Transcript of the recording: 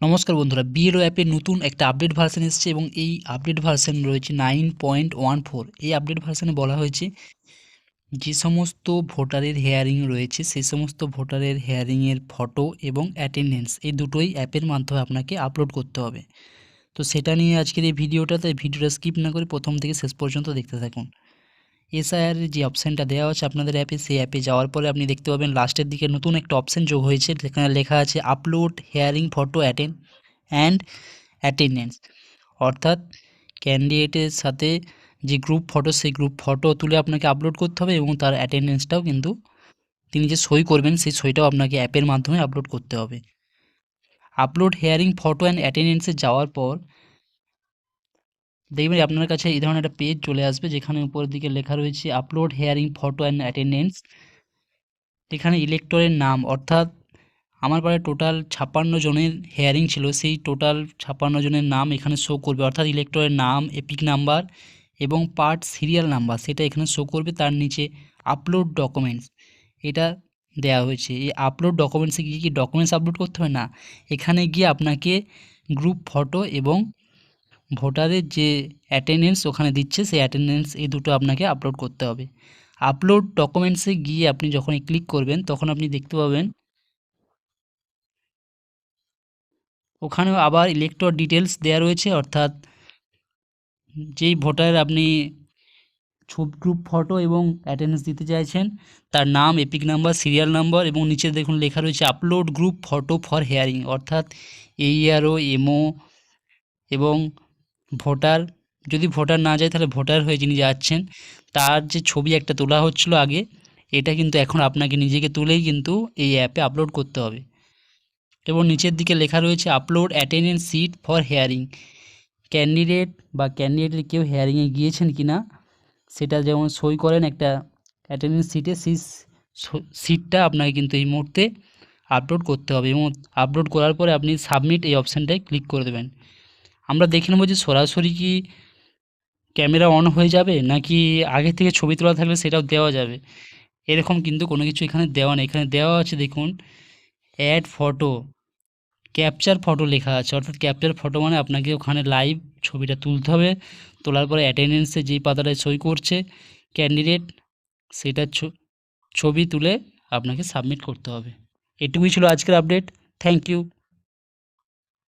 নমস্কার বন্ধুরা, বিএলও অ্যাপের নতুন একটা আপডেট ভার্সন এসেছে এবং এই আপডেট ভার্সন রয়েছে 9.14। এই আপডেট ভার্সনে বলা হয়েছে যে সমস্ত ভোটারের হেয়ারিং রয়েছে সেই সমস্ত ভোটারের হেয়ারিংয়ের ফটো এবং অ্যাটেন্ডেন্স এই দুটোই অ্যাপের মাধ্যমে আপনাকে আপলোড করতে হবে। তো সেটা নিয়ে আজকের এই ভিডিওটাতে ভিডিওটা স্কিপ না করে প্রথম থেকে শেষ পর্যন্ত দেখতে থাকুন। এসআইআর এর যে অপশানটা দেওয়া আছে আপনাদের অ্যাপে, সেই অ্যাপে যাওয়ার পরে আপনি দেখতে পাবেন লাস্টের দিকে নতুন একটা অপশান যোগ হয়েছে, যেখানে লেখা আছে upload hearing photo and attendance. অর্থাৎ ক্যান্ডিডেটের সাথে যে গ্রুপ ফটো সেই গ্রুপ ফটো তুলে আপনাকে আপলোড করতে হবে এবং তার অ্যাটেন্ডেন্সটাও কিন্তু তিনি যে সই করবেন সেই সইটাও আপনাকে অ্যাপের মাধ্যমে আপলোড করতে হবে। আপলোড হেয়ারিং ফটো অ্যান্ড অ্যাটেন্ডেন্সে যাওয়ার পর দেখবেন আপনার কাছে এই ধরনের একটা পেজ চলে আসবে, যেখানে উপরের দিকে লেখা রয়েছে upload hearing photo and attendance. এখানে ইলেক্টরের নাম, অর্থাৎ আমার পাড়ায় টোটাল 56 জনের হেয়ারিং ছিল, সেই টোটাল 56 জনের নাম এখানে শো করবে। অর্থাৎ ইলেক্টরের নাম, এপিক নাম্বার এবং পার্ট সিরিয়াল নাম্বার সেটা এখানে শো করবে। তার নিচে আপলোড ডকুমেন্টস এটা দেওয়া হয়েছে। এই আপলোড ডকুমেন্টসে গিয়ে কি ডকুমেন্টস আপলোড করতে হবে না, এখানে গিয়ে আপনাকে গ্রুপ ফটো এবং ভোটারের যে অ্যাটেন্ডেন্স ওখানে দিচ্ছে সেই অ্যাটেন্ডেন্স এই দুটো আপনাকে আপলোড করতে হবে। আপলোড ডকুমেন্টসে গিয়ে আপনি যখন ক্লিক করবেন তখন আপনি দেখতে পাবেন ওখানেও আবার ইলেক্টর ডিটেলস দেওয়া রয়েছে। অর্থাৎ যেই ভোটার আপনি গ্রুপ ফটো এবং অ্যাটেন্ডেন্স দিতে চাইছেন তার নাম, এপিক নাম্বার, সিরিয়াল নাম্বার এবং নিচে দেখুন লেখা রয়েছে upload group photo for hearing. অর্থাৎ এইআরও, এমও এবং ভোটার, যদি ভোটার না যায় তাহলে ভোটার হয়ে যিনি যাচ্ছেন তার যে ছবি একটা তোলা হচ্ছিল আগে, এটা কিন্তু এখন আপনাকে নিজেকে তুলেই কিন্তু এই অ্যাপে আপলোড করতে হবে। এবং নিচের দিকে লেখা রয়েছে upload attendance sheet for hearing. Candidate বা ক্যান্ডিডেটের কেউ হেয়ারিংয়ে গিয়েছেন কি না সেটা যেমন সই করেন একটা অ্যাটেন্ডেন্স শিটে, সেই শিটটা আপনাকে কিন্তু এই মুহূর্তে আপলোড করতে হবে এবং আপলোড করার পরে আপনি সাবমিট এই অপশানটায় ক্লিক করে দেবেন। আমরা দেখে নেব যে সরাসরি কি ক্যামেরা অন হয়ে যাবে নাকি আগে থেকে ছবি তোলা থাকলে সেটাও দেওয়া যাবে। এরকম কিন্তু কোনো কিছু এখানে দেওয়া নেই। এখানে দেওয়া আছে দেখুন অ্যাড ফটো, ক্যাপচার ফটো লেখা আছে। অর্থাৎ ক্যাপচার ফটো মানে আপনাকে ওখানে লাইভ ছবিটা তুলতে হবে। তোলার পরে অ্যাটেন্ডেন্সে যেই পাতাটায় সই করছে ক্যান্ডিডেট সেটার ছবি তুলে আপনাকে সাবমিট করতে হবে। এটুকুই ছিল আজকের আপডেট। Thank you.